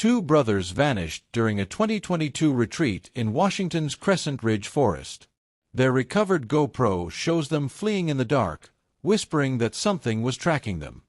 Two brothers vanished during a 2022 retreat in Washington's Crescent Ridge forest. Their recovered GoPro shows them fleeing in the dark, whispering that something was tracking them.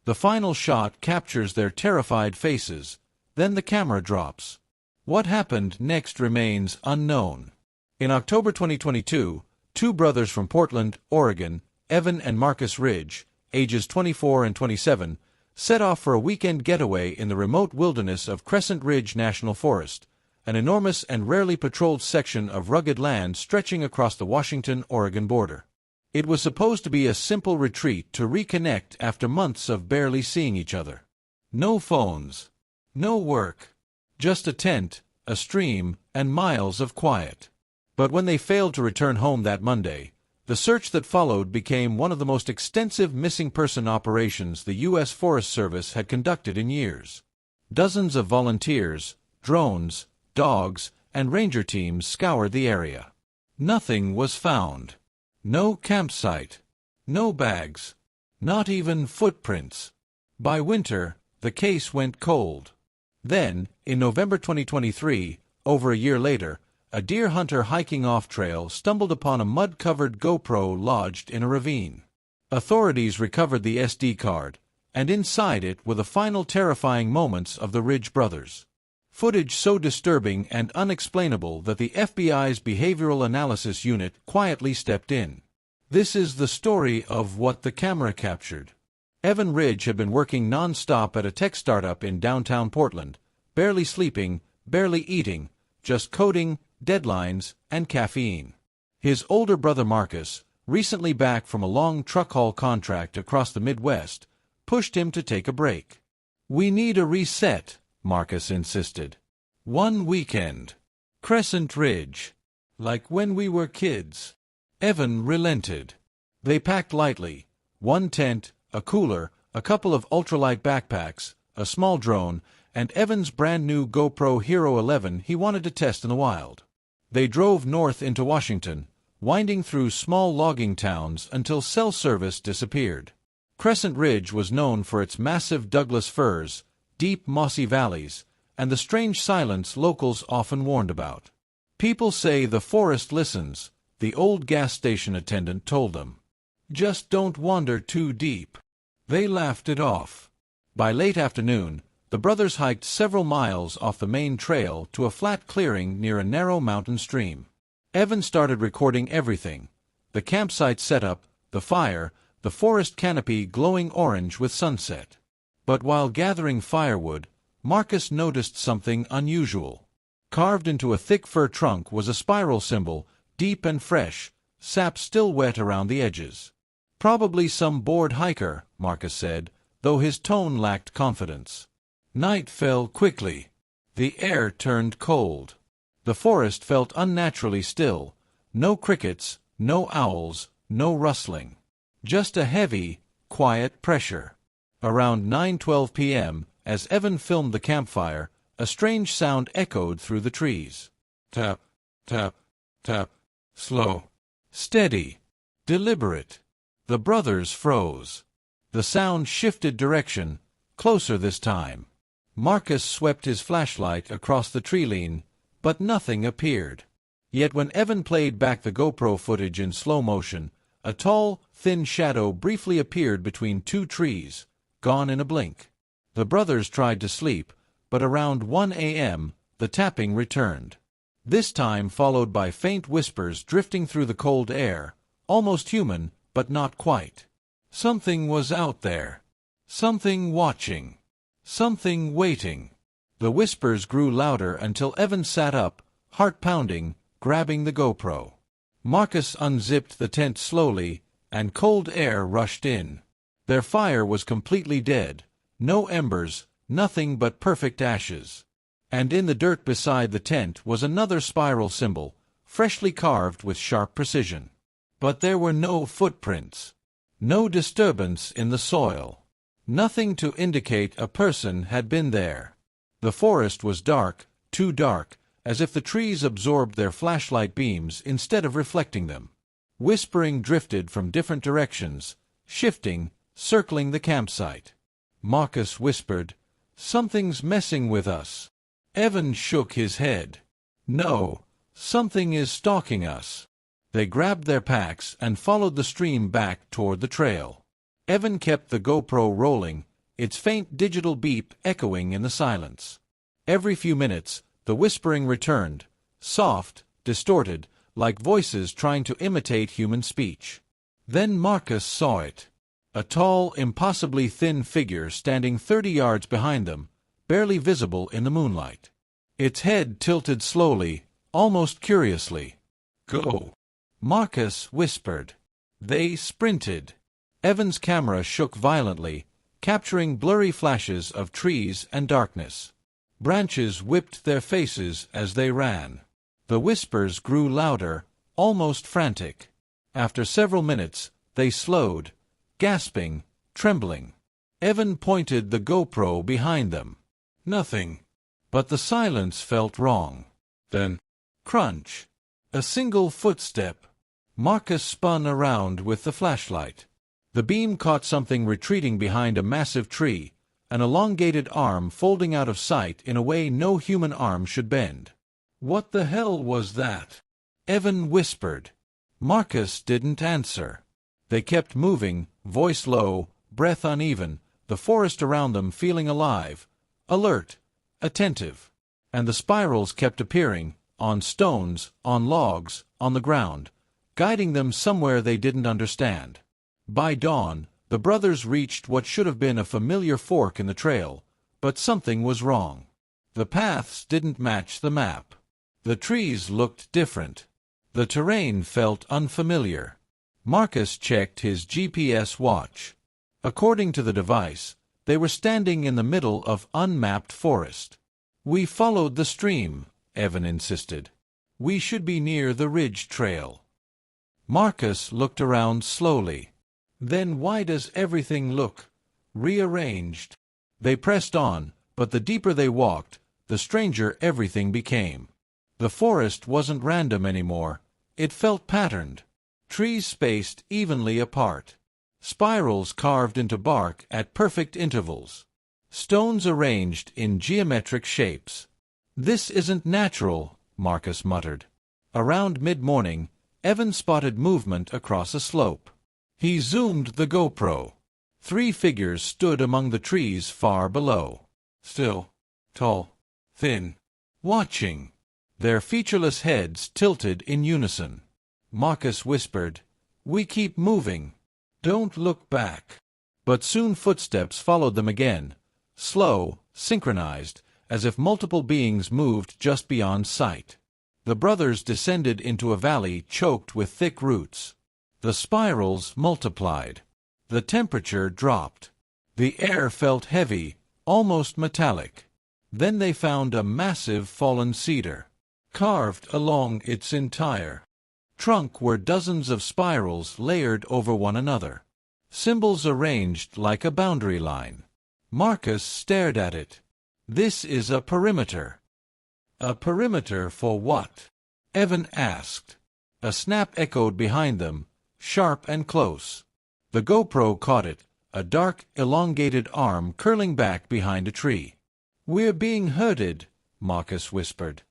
The final shot captures their terrified faces, then the camera drops. What happened next remains unknown. In October 2022, two brothers from Portland, Oregon, Evan and Marcus Ridge, ages 24 and 27, set off for a weekend getaway in the remote wilderness of Crescent Ridge National Forest, an enormous and rarely patrolled section of rugged land stretching across the Washington-Oregon border. It was supposed to be a simple retreat to reconnect after months of barely seeing each other. No phones, no work, just a tent, a stream, and miles of quiet. But when they failed to return home that Monday, the search that followed became one of the most extensive missing person operations the U.S. Forest Service had conducted in years. Dozens of volunteers, drones, dogs, and ranger teams scoured the area. Nothing was found. No campsite. No bags. Not even footprints. By winter, the case went cold. Then, in November 2023, over a year later, a deer hunter hiking off-trail stumbled upon a mud-covered GoPro lodged in a ravine. Authorities recovered the SD card, and inside it were the final terrifying moments of the Ridge brothers. Footage so disturbing and unexplainable that the FBI's Behavioral Analysis Unit quietly stepped in. This is the story of what the camera captured. Evan Ridge had been working non-stop at a tech startup in downtown Portland, barely sleeping, barely eating, just coding, deadlines, and caffeine. His older brother Marcus, recently back from a long truck haul contract across the Midwest, pushed him to take a break. "We need a reset," Marcus insisted. "One weekend. Crescent Ridge. Like when we were kids." Evan relented. They packed lightly: one tent, a cooler, a couple of ultralight backpacks, a small drone, and Evan's brand-new GoPro Hero 11 he wanted to test in the wild. They drove north into Washington, winding through small logging towns until cell service disappeared. Crescent Ridge was known for its massive Douglas firs, deep mossy valleys, and the strange silence locals often warned about. "People say the forest listens," the old gas station attendant told them. "Just don't wander too deep." They laughed it off. By late afternoon, the brothers hiked several miles off the main trail to a flat clearing near a narrow mountain stream. Evan started recording everything: the campsite setup, the fire, the forest canopy glowing orange with sunset. But while gathering firewood, Marcus noticed something unusual. Carved into a thick fir trunk was a spiral symbol, deep and fresh, sap still wet around the edges. "Probably some bored hiker," Marcus said, though his tone lacked confidence. Night fell quickly. The air turned cold. The forest felt unnaturally still. No crickets, no owls, no rustling. Just a heavy, quiet pressure. Around 9:12 p.m., as Evan filmed the campfire, a strange sound echoed through the trees. Tap, tap, tap. Slow. Steady. Deliberate. The brothers froze. The sound shifted direction, closer this time. Marcus swept his flashlight across the tree line, but nothing appeared. Yet when Evan played back the GoPro footage in slow motion, a tall, thin shadow briefly appeared between two trees, gone in a blink. The brothers tried to sleep, but around 1 a.m., the tapping returned. This time followed by faint whispers drifting through the cold air, almost human, but not quite. Something was out there. Something watching. Something waiting. The whispers grew louder until Evan sat up, heart pounding, grabbing the GoPro. Marcus unzipped the tent slowly, and cold air rushed in. Their fire was completely dead. No embers, nothing but perfect ashes. And in the dirt beside the tent was another spiral symbol, freshly carved with sharp precision. But there were no footprints. No disturbance in the soil. Nothing to indicate a person had been there. The forest was dark, too dark, as if the trees absorbed their flashlight beams instead of reflecting them. Whispering drifted from different directions, shifting, circling the campsite. Marcus whispered, Something's messing with us. Evan shook his head. No, something is stalking us. They grabbed their packs and followed the stream back toward the trail. Evan kept the GoPro rolling, its faint digital beep echoing in the silence. Every few minutes, the whispering returned, soft, distorted, like voices trying to imitate human speech. Then Marcus saw it. A tall, impossibly thin figure standing 30 yards behind them, barely visible in the moonlight. Its head tilted slowly, almost curiously. "Go," Marcus whispered. They sprinted. Evan's camera shook violently, capturing blurry flashes of trees and darkness. Branches whipped their faces as they ran. The whispers grew louder, almost frantic. After several minutes, they slowed, gasping, trembling. Evan pointed the GoPro behind them. Nothing. But the silence felt wrong. Then, crunch. A single footstep. Marcus spun around with the flashlight. The beam caught something retreating behind a massive tree, an elongated arm folding out of sight in a way no human arm should bend. "What the hell was that?" Evan whispered. Marcus didn't answer. They kept moving, voice low, breath uneven, the forest around them feeling alive, alert, attentive. And the spirals kept appearing, on stones, on logs, on the ground, guiding them somewhere they didn't understand. By dawn, the brothers reached what should have been a familiar fork in the trail, but something was wrong. The paths didn't match the map. The trees looked different. The terrain felt unfamiliar. Marcus checked his GPS watch. According to the device, they were standing in the middle of unmapped forest. "We followed the stream," Evan insisted. "We should be near the ridge trail." Marcus looked around slowly. "Then why does everything look rearranged?" They pressed on, but the deeper they walked, the stranger everything became. The forest wasn't random anymore. It felt patterned. Trees spaced evenly apart. Spirals carved into bark at perfect intervals. Stones arranged in geometric shapes. "This isn't natural," Marcus muttered. Around mid-morning, Evan spotted movement across a slope. He zoomed the GoPro. 3 figures stood among the trees far below. Still, tall, thin, watching. Their featureless heads tilted in unison. Marcus whispered, "We keep moving. Don't look back." But soon footsteps followed them again, slow, synchronized, as if multiple beings moved just beyond sight. The brothers descended into a valley choked with thick roots. The spirals multiplied. The temperature dropped. The air felt heavy, almost metallic. Then they found a massive fallen cedar. Carved along its entire trunk were dozens of spirals layered over one another. Symbols arranged like a boundary line. Marcus stared at it. "This is a perimeter." "A perimeter for what?" Evan asked. A snap echoed behind them, sharp and close. The GoPro caught it, a dark, elongated arm curling back behind a tree. "We're being herded," Marcus whispered.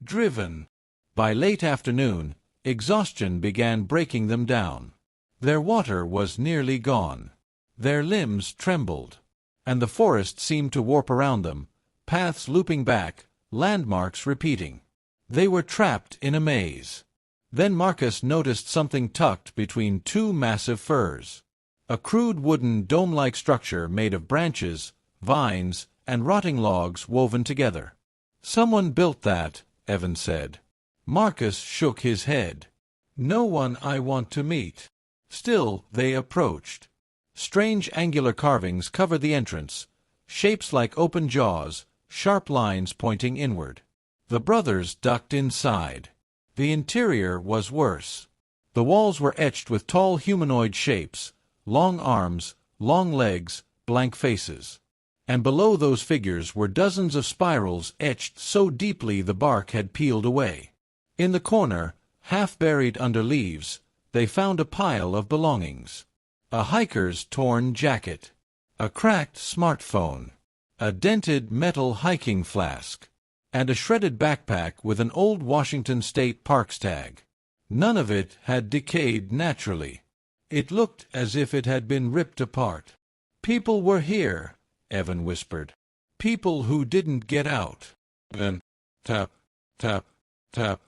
"Driven." By late afternoon, exhaustion began breaking them down. Their water was nearly gone. Their limbs trembled. And the forest seemed to warp around them, paths looping back, landmarks repeating. They were trapped in a maze. Then Marcus noticed something tucked between 2 massive firs. A crude wooden dome-like structure made of branches, vines, and rotting logs woven together. "Someone built that," Evan said. Marcus shook his head. "No one I want to meet." Still, they approached. Strange angular carvings covered the entrance, shapes like open jaws, sharp lines pointing inward. The brothers ducked inside. The interior was worse. The walls were etched with tall humanoid shapes, long arms, long legs, blank faces. And below those figures were dozens of spirals etched so deeply the bark had peeled away. In the corner, half buried under leaves, they found a pile of belongings. A hiker's torn jacket. A cracked smartphone. a dented metal hiking flask, and a shredded backpack with an old Washington State Parks tag. None of it had decayed naturally. It looked as if it had been ripped apart. "People were here," Evan whispered. "People who didn't get out." Then, tap, tap, tap.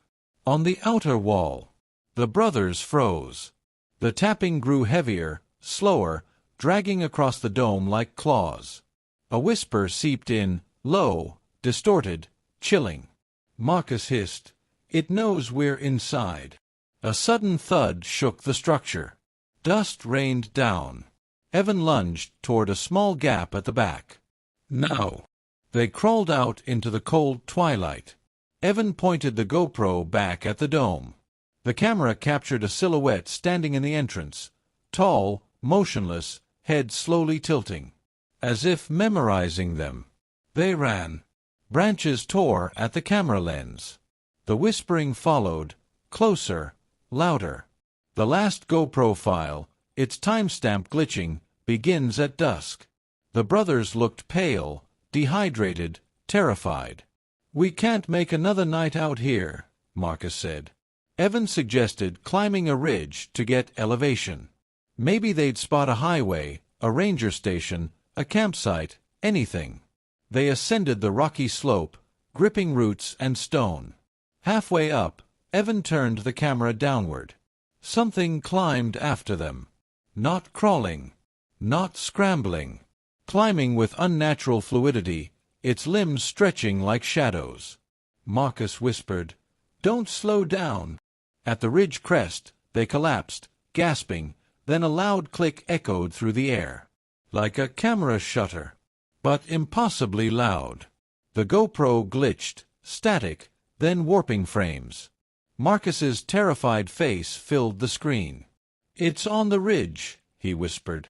On the outer wall, the brothers froze. The tapping grew heavier, slower, dragging across the dome like claws. A whisper seeped in, low, distorted, chilling. Marcus hissed, "It knows we're inside." A sudden thud shook the structure. Dust rained down. Evan lunged toward a small gap at the back. "Now!" They crawled out into the cold twilight. Evan pointed the GoPro back at the dome. The camera captured a silhouette standing in the entrance, tall, motionless, head slowly tilting. As if memorizing them, they ran. Branches tore at the camera lens. The whispering followed, closer, louder. The last GoPro file, its timestamp glitching, begins at dusk. The brothers looked pale, dehydrated, terrified. "We can't make another night out here," Marcus said. Evan suggested climbing a ridge to get elevation. Maybe they'd spot a highway, a ranger station, a campsite, anything. They ascended the rocky slope, gripping roots and stone. Halfway up, Evan turned the camera downward. Something climbed after them. Not crawling, not scrambling. Climbing with unnatural fluidity, its limbs stretching like shadows. Marcus whispered, "Don't slow down." At the ridge crest, they collapsed, gasping, then a loud click echoed through the air. Like a camera shutter, but impossibly loud. The GoPro glitched, static, then warping frames. Marcus's terrified face filled the screen. "It's on the ridge," he whispered.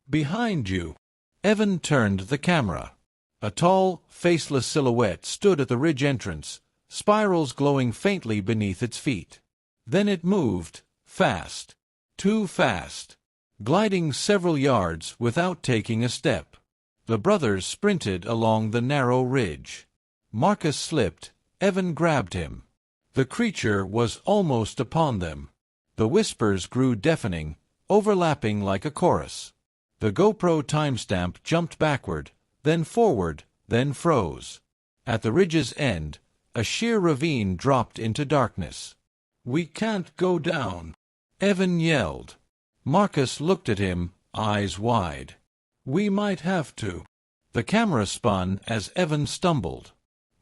"Behind you." Evan turned the camera. A tall, faceless silhouette stood at the ridge entrance, spirals glowing faintly beneath its feet. Then it moved, fast. Too fast. Gliding several yards without taking a step. The brothers sprinted along the narrow ridge. Marcus slipped. Evan grabbed him. The creature was almost upon them. The whispers grew deafening, overlapping like a chorus. The GoPro timestamp jumped backward, then forward, then froze. At the ridge's end, a sheer ravine dropped into darkness. "We can't go down," Evan yelled. Marcus looked at him, eyes wide. "We might have to." The camera spun as Evan stumbled.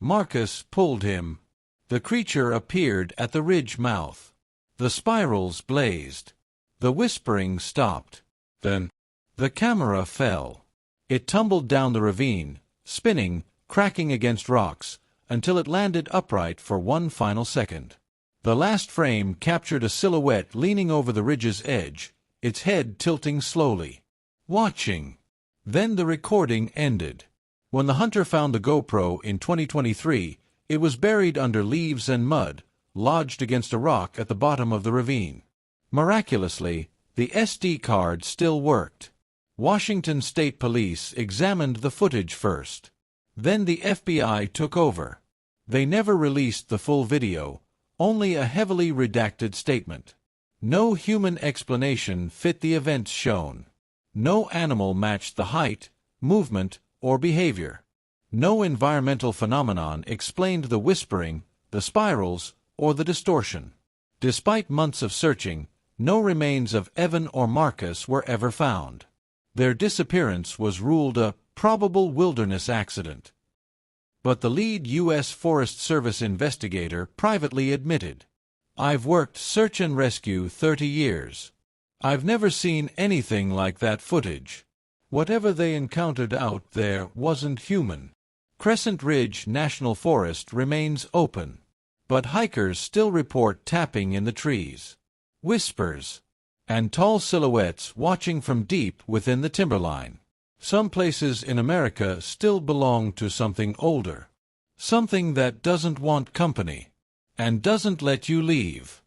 Marcus pulled him. The creature appeared at the ridge mouth. The spirals blazed. The whispering stopped. Then, the camera fell. It tumbled down the ravine, spinning, cracking against rocks, until it landed upright for one final second. The last frame captured a silhouette leaning over the ridge's edge, its head tilting slowly. Watching. Then the recording ended. When the hunter found the GoPro in 2023, it was buried under leaves and mud, lodged against a rock at the bottom of the ravine. Miraculously, the SD card still worked. Washington State Police examined the footage first. Then the FBI took over. They never released the full video, only a heavily redacted statement. No human explanation fit the events shown. No animal matched the height, movement, or behavior. No environmental phenomenon explained the whispering, the spirals, or the distortion. Despite months of searching, no remains of Evan or Marcus were ever found. Their disappearance was ruled a probable wilderness accident. But the lead U.S. Forest Service investigator privately admitted, "I've worked search and rescue 30 years. I've never seen anything like that footage. Whatever they encountered out there wasn't human." Crescent Ridge National Forest remains open, but hikers still report tapping in the trees, whispers, and tall silhouettes watching from deep within the timberline. Some places in America still belong to something older, something that doesn't want company, and doesn't let you leave.